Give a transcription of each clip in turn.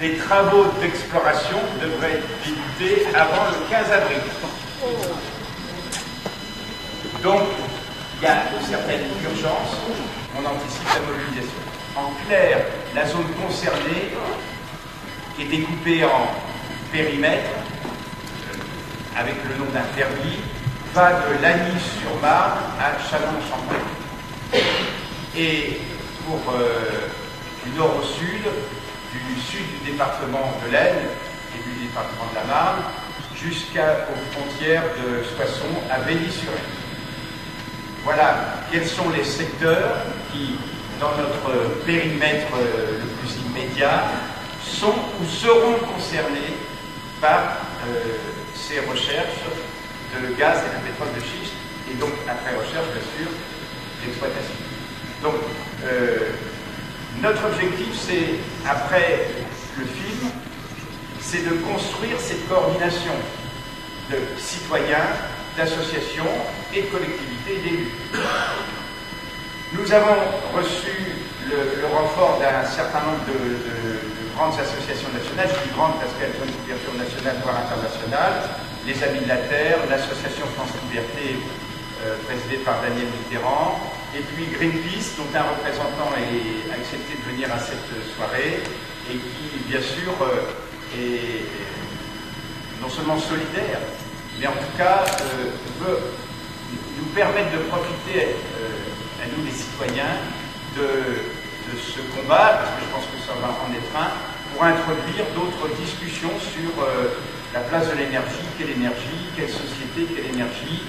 Les travaux d'exploration devraient débuter avant le 15 avril. Donc, il y a une certaine urgence, on anticipe la mobilisation. En clair, la zone concernée, qui est découpée en périmètre, avec le nom d'un permis, va de Lagny-sur-Marne à Châlons-en-Champagne. Et pour du nord au sud, du sud du département de l'Aisne et du département de la Marne, jusqu'aux frontières de Soissons à Vélizy-sur-Aisne. Voilà quels sont les secteurs qui, dans notre périmètre le plus immédiat, sont ou seront concernés par ces recherches de gaz et de pétrole de schiste, et donc après recherche, bien sûr, d'exploitation. Donc, notre objectif, c'est, après le film, c'est de construire cette coordination de citoyens, d'associations et de collectivités et d'élus. Nous avons reçu le renfort d'un certain nombre de grandes associations nationales, je dis grandes parce qu'elles ont une couverture nationale, voire internationale, les Amis de la Terre, l'association France Liberté, présidée par Daniel Mitterrand, et puis Greenpeace, dont un représentant a accepté de venir à cette soirée, et qui, bien sûr, est non seulement solidaire, mais en tout cas veut nous permettre de profiter, à nous les citoyens, de ce combat, parce que je pense que ça va en être un, pour introduire d'autres discussions sur la place de l'énergie, quelle société, quelle énergie,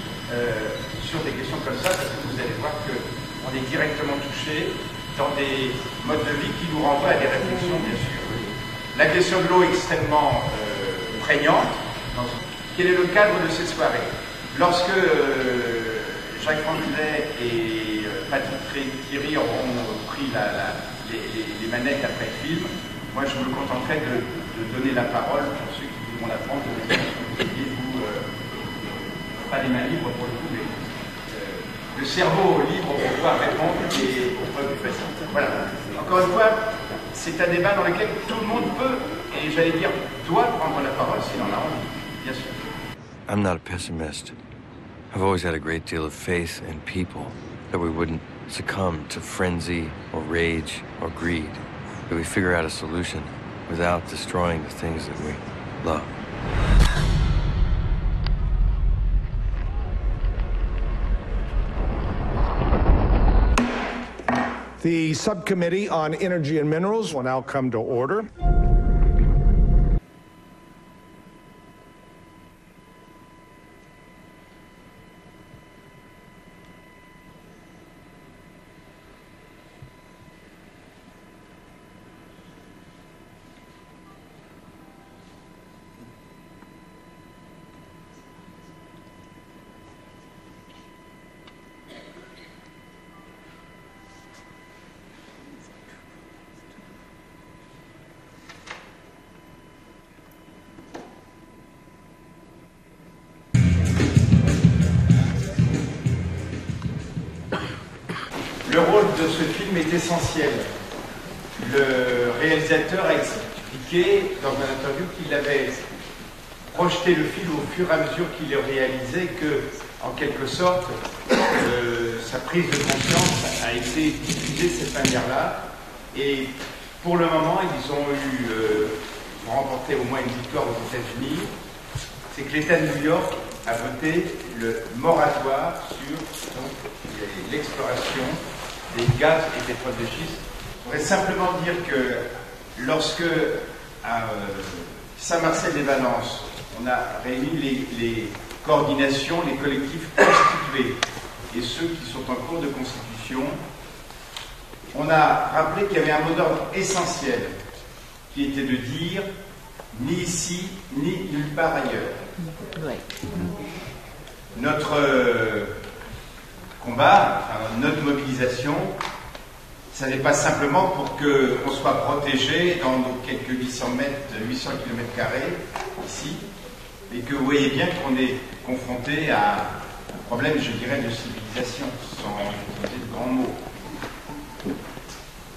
sur des questions comme ça, parce que vous allez voir qu'on est directement touché dans des modes de vie qui nous renvoient à des réflexions, bien sûr. La question de l'eau est extrêmement prégnante. Quel est le cadre de cette soirée? Lorsque Jacques Frangulet et Patrick Thierry auront pris les manettes après le film, moi je me contenterai de donner la parole pour ceux qui voudront la prendre, pas les mains libres pour le coup, mais le cerveau libre pour pouvoir répondre et aux préoccupations. Voilà. Encore une fois, c'est un débat dans lequel tout le monde peut, et j'allais dire, doit prendre la parole s'il en a envie, bien sûr. I'm not a pessimist. I've always had a great deal of faith in people, that we wouldn't succumb to frenzy or rage or greed, that we figure out a solution without destroying the things that we love. The Subcommittee on Energy and Minerals will now come to order. Le rôle de ce film est essentiel. Le réalisateur a expliqué dans un interview qu'il avait projeté le film au fur et à mesure qu'il le réalisait, que, en quelque sorte, sa prise de conscience a été diffusée de cette manière-là. Et pour le moment, ils ont remporté au moins une victoire aux États-Unis. C'est que l'État de New York a voté le moratoire sur l'exploration des gaz et pétrole de schiste. Je voudrais simplement dire que lorsque à Saint-Marcel-des-Valences, on a réuni les coordinations, les collectifs constitués et ceux qui sont en cours de constitution, on a rappelé qu'il y avait un mot d'ordre essentiel qui était de dire ni ici, ni nulle part ailleurs. Oui. Notre combat, enfin, notre mobilisation, ça n'est pas simplement pour qu'on soit protégé dans nos quelques 800 km² ici, et que vous voyez bien qu'on est confronté à un problème, je dirais, de civilisation, sans utiliser de grands mots.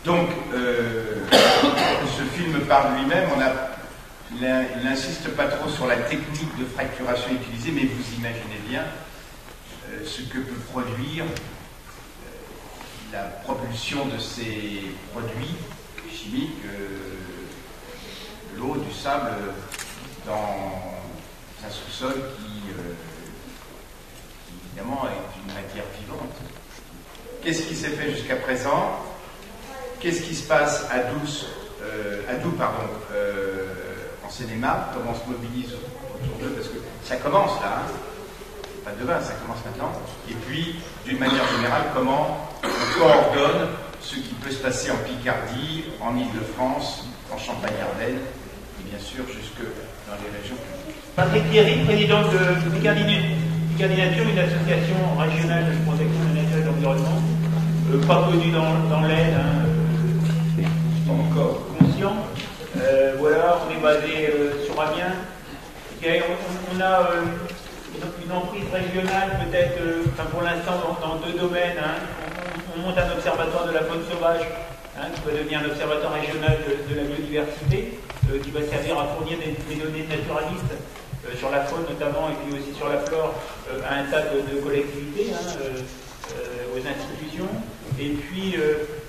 Donc, ce film parle lui-même, il n'insiste pas trop sur la technique de fracturation utilisée, mais vous imaginez bien ce que peut produire la propulsion de ces produits chimiques, de l'eau, du sable, dans un sous-sol qui évidemment est une matière vivante. Qu'est-ce qui s'est fait jusqu'à présent? Qu'est-ce qui se passe à Doubs, en Seine-et-Marne? Comment on se mobilise autour d'eux? Parce que ça commence là, hein. Pas demain, ça commence maintenant. Et puis, d'une manière générale, comment on coordonne ce qui peut se passer en Picardie, en Île-de-France, en Champagne-Ardenne, et bien sûr jusque dans les régions publiques. Patrick Thierry, président de Picardie Nature, une association régionale de protection de la nature et de l'environnement, pas connue dans l'Aisne, pas encore conscient. Voilà, on est basé sur Amiens. On a une emprise régionale, peut-être, pour l'instant, dans deux domaines. Hein. On monte un observatoire de la faune sauvage, qui va devenir un observatoire régional de la biodiversité, qui va servir à fournir des données naturalistes sur la faune notamment, et puis aussi sur la flore, à un tas de collectivités, aux institutions. Et puis,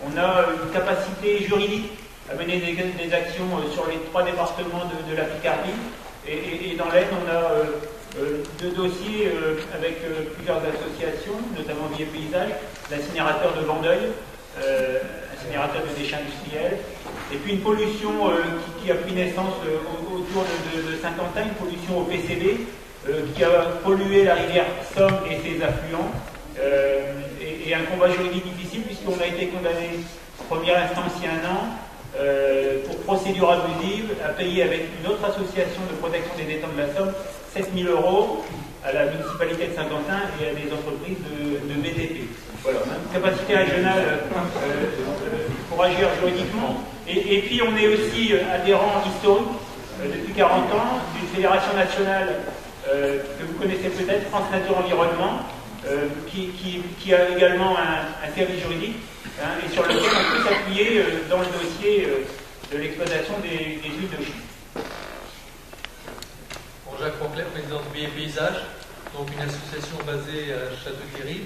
on a une capacité juridique à mener des actions sur les 3 départements de la Picardie. Et dans l'Aisne, on a 2 dossiers avec plusieurs associations, notamment Vie et Paysage, l'incinérateur de Vendeuil, incinérateur de déchets industriels, et puis une pollution qui a pris naissance autour de Saint-Quentin, une pollution au PCB, qui a pollué la rivière Somme et ses affluents, et un combat juridique difficile puisqu'on a été condamné en première instance il y a 1 an pour procédure abusive, à payer avec une autre association de protection des étangs de la Somme 7 000 € à la municipalité de Saint-Quentin et à des entreprises de BTP. Voilà, on a une capacité régionale pour agir juridiquement. Et puis on est aussi adhérent historique depuis 40 ans d'une fédération nationale que vous connaissez peut-être, France Nature Environnement, qui a également un service juridique, et sur lequel on peut s'appuyer dans le dossier de l'exploitation des huiles de schiste. Jacques Ronclet, président de Vie et Paysage, donc une association basée à Château-Thierry,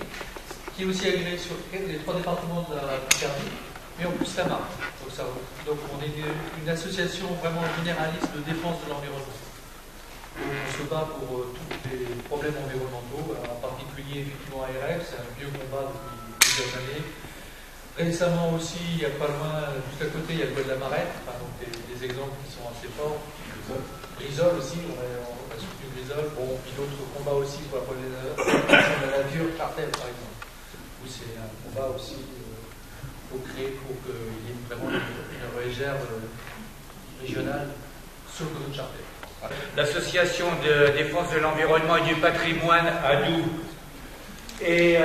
qui est aussi agréée sur les 3 départements de la Picardie, mais en plus la Marne. Donc on est une association vraiment généraliste de défense de l'environnement. On se bat pour tous les problèmes environnementaux, en particulier effectivement ARF, c'est un vieux combat depuis plusieurs années. Récemment aussi, il n'y a pas loin, juste à côté, il y a le bois de la Marette, donc des exemples qui sont assez forts. Grisol aussi, on a soutenu Grisol, puis d'autres combats aussi pour la protection de la nature, Chartel par exemple, où c'est un combat aussi pour créer, pour qu'il y ait vraiment une réserve régionale sur le côté de Chartel. L'association de défense de l'environnement et du patrimoine à Doubs. Et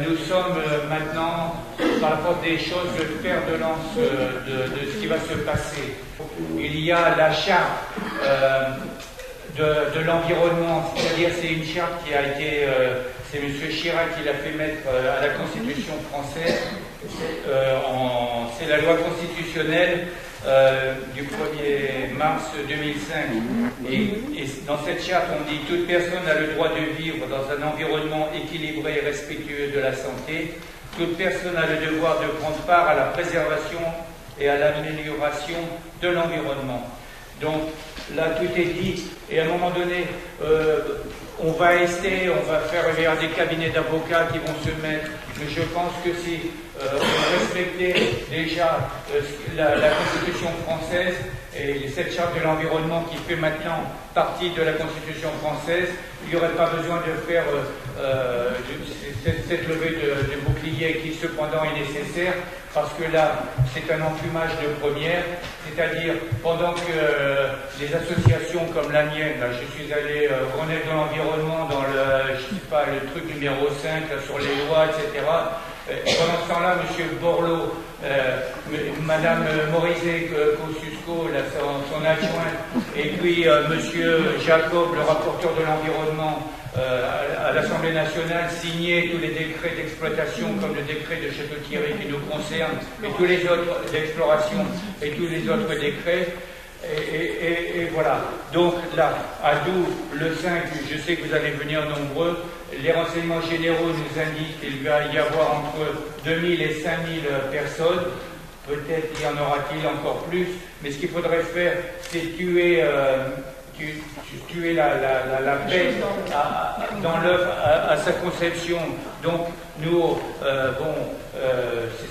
nous sommes maintenant, par la force des choses, le fer de lance de ce qui va se passer. Il y a la charte de l'environnement, c'est-à-dire c'est une charte qui a été, c'est M. Chirac qui l'a fait mettre à la Constitution française. C'est la loi constitutionnelle du 1er mars 2005. Et dans cette charte, on dit « Toute personne a le droit de vivre dans un environnement équilibré et respectueux de la santé. Toute personne a le devoir de prendre part à la préservation et à l'amélioration de l'environnement. » Donc là, tout est dit. Et à un moment donné, on va faire des cabinets d'avocats qui vont se mettre. Mais je pense que si on respectait déjà la Constitution française et cette charte de l'environnement qui fait maintenant partie de la Constitution française, il n'y aurait pas besoin de faire cette levée de bouclier qui cependant est nécessaire parce que là c'est un enfumage de première, c'est-à-dire pendant que les associations comme la mienne, là, je suis allé renaître dans l'environnement dans le, je sais pas, le truc numéro 5 là, sur les lois, etc. Pendant ce temps-là, M. Borloo, Mme Morizet Kosciusko, son adjoint, et puis M. Jacob, le rapporteur de l'environnement, à l'Assemblée nationale, signaient tous les décrets d'exploitation, comme le décret de Château-Thierry qui nous concerne, et tous les autres d'exploration, et tous les autres décrets. Et voilà. Donc là, à Doue, le 5, je sais que vous allez venir nombreux. Les renseignements généraux nous indiquent qu'il va y avoir entre 2000 et 5000 personnes. Peut-être y en aura-t-il encore plus. Mais ce qu'il faudrait faire, c'est tuer la paix dans l'œuvre à sa conception. Donc nous,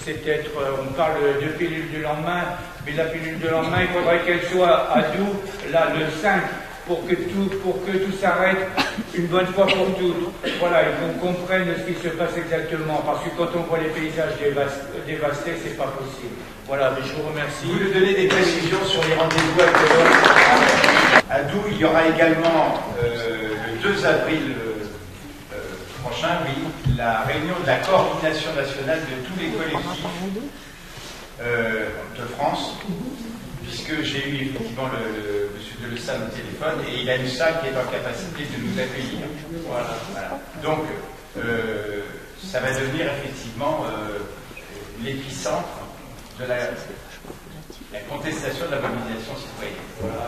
c'est peut-être, on parle de pilule du lendemain, mais la pilule du lendemain, il faudrait qu'elle soit à Doue, là, le 5, pour que tout s'arrête une bonne fois pour toutes. Voilà, et qu'on comprenne ce qui se passe exactement, parce que quand on voit les paysages dévastés, c'est pas possible. Voilà, mais je vous remercie. Vous voulez donner des précisions sur les rendez-vous actuels? À Doue, il y aura également le 2 avril prochain, oui, la réunion de la coordination nationale de tous les collectifs de France, puisque j'ai eu effectivement M. Delessal au téléphone et il a une salle qui est en capacité de nous accueillir. Voilà. Donc, ça va devenir effectivement l'épicentre de la contestation de la mobilisation citoyenne. Voilà.